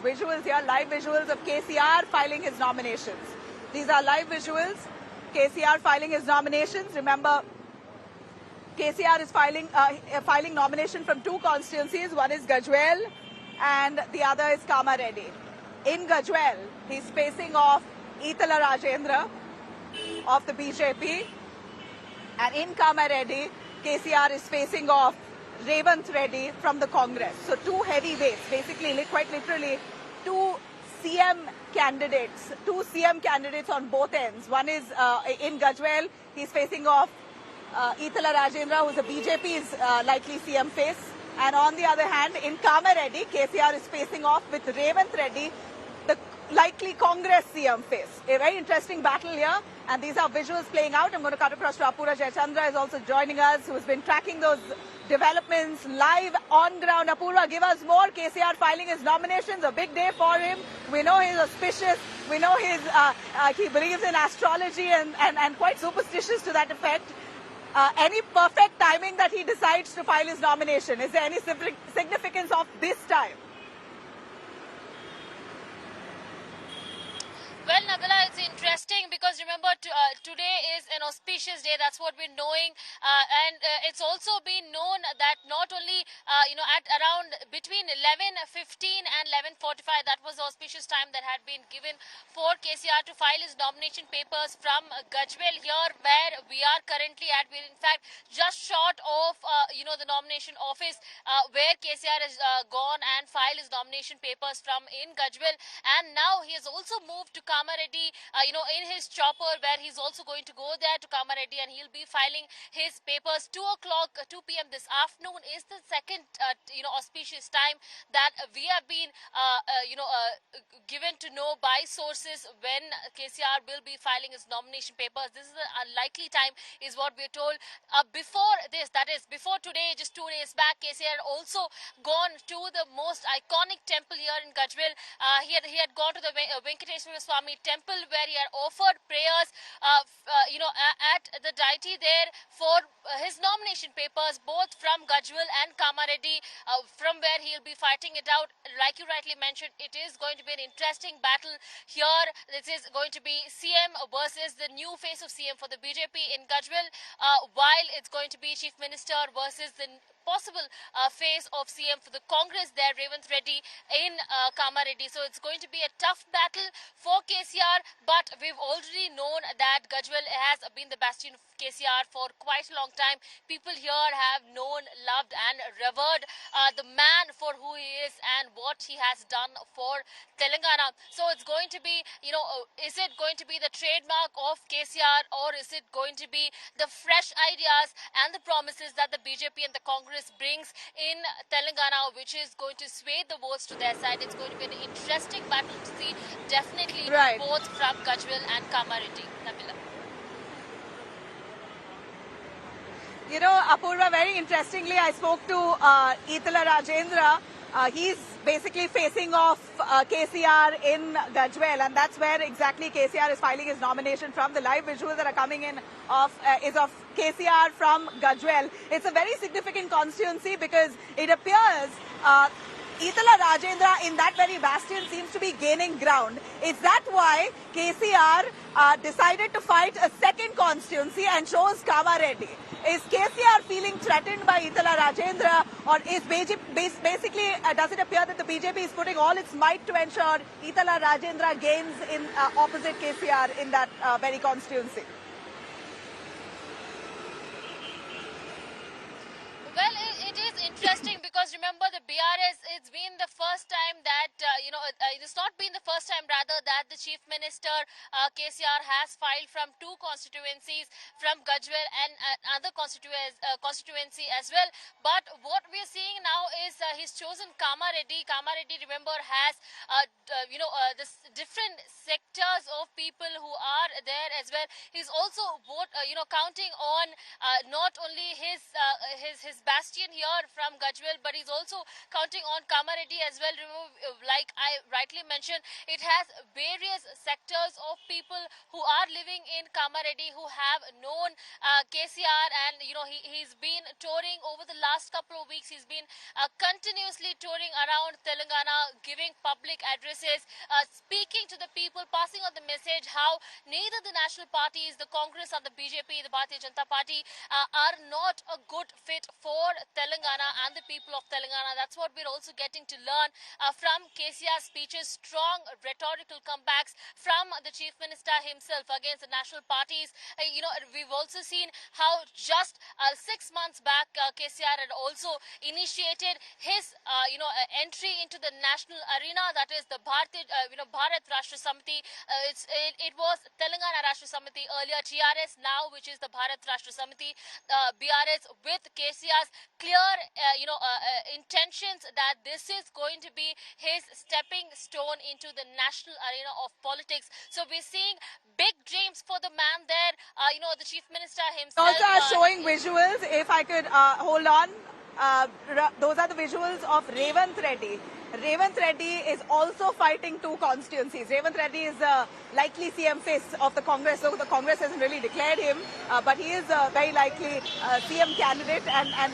visuals here, live visuals of KCR filing his nominations. These are live visuals. KCR filing his nominations. Remember, KCR is filing nomination from two constituencies. One is Gajwel and the other is Kamareddy. In Gajwel, he's facing off Itala Rajendra of the BJP. And in Kamareddy, KCR is facing off Revanth Reddy from the Congress. So two heavyweights, basically, quite literally, two CM candidates on both ends. One is in Gajwel, he's facing off Itala Rajendra, who's a BJP's likely CM face. And on the other hand, in Kamareddy, KCR is facing off with Revanth Reddy, the likely Congress CM face. A very interesting battle here. And these are visuals playing out. I'm going to cut across to Apurva Jayachandra, is also joining us, who has been tracking those developments live on ground. Apurva, give us more. KCR filing his nominations, a big day for him. We know he's auspicious. We know he believes in astrology and quite superstitious to that effect. Any perfect timing that he decides to file his nomination? Is there any significance of this time? Well, Nabila, it's interesting because remember today is an auspicious day. That's what we're knowing, and it's also been known that not only at around between 11:15 and 11:45, that was the auspicious time that had been given for KCR to file his nomination papers from Gajwel here, where we are currently at. We're in fact just short of the nomination office where KCR has gone and filed his nomination papers from in Gajwel, and now he has also moved to Kamareddy, in his chopper, where he's also going to go there to Kamareddy, and he'll be filing his papers. 2 p.m. this afternoon is the second, auspicious time that we have been, given to know by sources when KCR will be filing his nomination papers. This is an unlikely time, is what we're told. Before this, that is, before today, just 2 days back, KCR had also gone to the most iconic temple here in Gajwel. He had gone to the Venkateswara Swami temple, where he had offered prayers, at the deity there for his nomination papers, both from Gajwel and Kamareddy, from where he'll be fighting it out. Like you rightly mentioned, it is going to be an interesting battle here. This is going to be CM versus the new face of CM for the BJP in Gajwel, while it's going to be Chief Minister versus the possible face of CM for the Congress there, Revanth Reddy in Kamareddy. So it's going to be a tough battle for KCR, but we've already known that Gajwel has been the bastion of KCR for quite a long time. People here have known, loved and revered the man for who he is and what he has done for Telangana. So it's going to be, is it going to be the trademark of KCR, or is it going to be the fresh ideas and the promises that the BJP and the Congress brings in Telangana, which is going to sway the votes to their side? It's going to be an interesting battle to see, definitely, right, both from Gajwel and Kamareddy. Nabila. Apurva, very interestingly, I spoke to Itala Rajendra. He's basically facing off KCR in Gajwel, and that's where exactly KCR is filing his nomination from. The live visuals that are coming in is of KCR from Gajwel. It's a very significant constituency because it appears Itala Rajendra in that very bastion seems to be gaining ground. Is that why KCR decided to fight a second constituency and chose Kamareddy? Is KCR feeling threatened by Itala Rajendra, or is basically does it appear that the BJP is putting all its might to ensure Itala Rajendra gains in opposite KCR in that very constituency? Well, it is interesting because remember the BRS, it's been the first time that, it's not been the first time rather that the Chief Minister KCR has filed from two constituencies, from Gajwel and other constituency as well. But what we're seeing now is he's chosen Kamareddy. Kamareddy, remember, has, this different sectors of people who are there as well. He's also, counting on not only his bastion here from Gajwel, but he's also counting on Kamareddy as well. Like I rightly mentioned, it has been various sectors of people who are living in Kamareddy, who have known KCR, and he's been touring over the last couple of weeks. He's been continuously touring around Telangana, giving public addresses, speaking to the people, passing on the message how neither the national parties, the Congress or the BJP, the Bharatiya Janata Party, are not a good fit for Telangana and the people of Telangana. That's what we're also getting to learn from KCR's speeches, strong rhetorical comebacks from the Chief Minister himself against the national parties. We've also seen how just 6 months back, KCR had also initiated his, entry into the national arena, that is the Bharat Rashtra Samiti. It was Telangana Rashtra Samiti earlier, TRS now, which is the Bharat Rashtra Samiti, BRS, with KCR's clear, intentions that this is going to be his stepping stone into the national arena of politics. So we're seeing big dreams for the man there. The Chief Minister himself. Also are showing visuals, if I could hold on. Those are the visuals of Revanth Reddy. Revanth Reddy is also fighting two constituencies. Revanth Reddy is likely CM face of the Congress, so the Congress hasn't really declared him, but he is a very likely CM candidate, and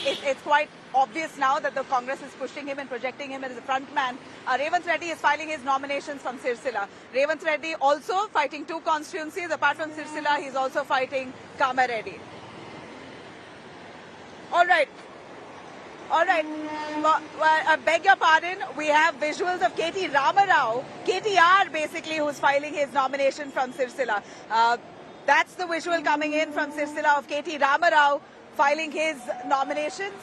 it's quite obvious now that the Congress is pushing him and projecting him as a front man. Revanth Reddy is filing his nominations from Sirsila. Revanth Reddy also fighting two constituencies. Apart from Sirsila, he's also fighting Kamareddy. All right. Well, I beg your pardon. We have visuals of KT Ramarao, KTR basically, who's filing his nomination from Sirsila. That's the visual coming in from Sirsila of KT Ramarao filing his nominations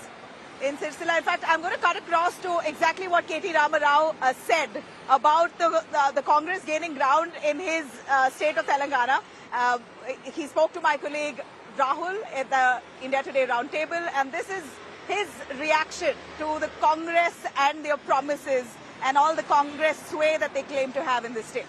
in Sirsila. In fact, I'm going to cut across to exactly what KT Ramarao said about the Congress gaining ground in his state of Telangana. He spoke to my colleague Rahul at the India Today roundtable, and this is his reaction to the Congress and their promises and all the Congress sway that they claim to have in the state.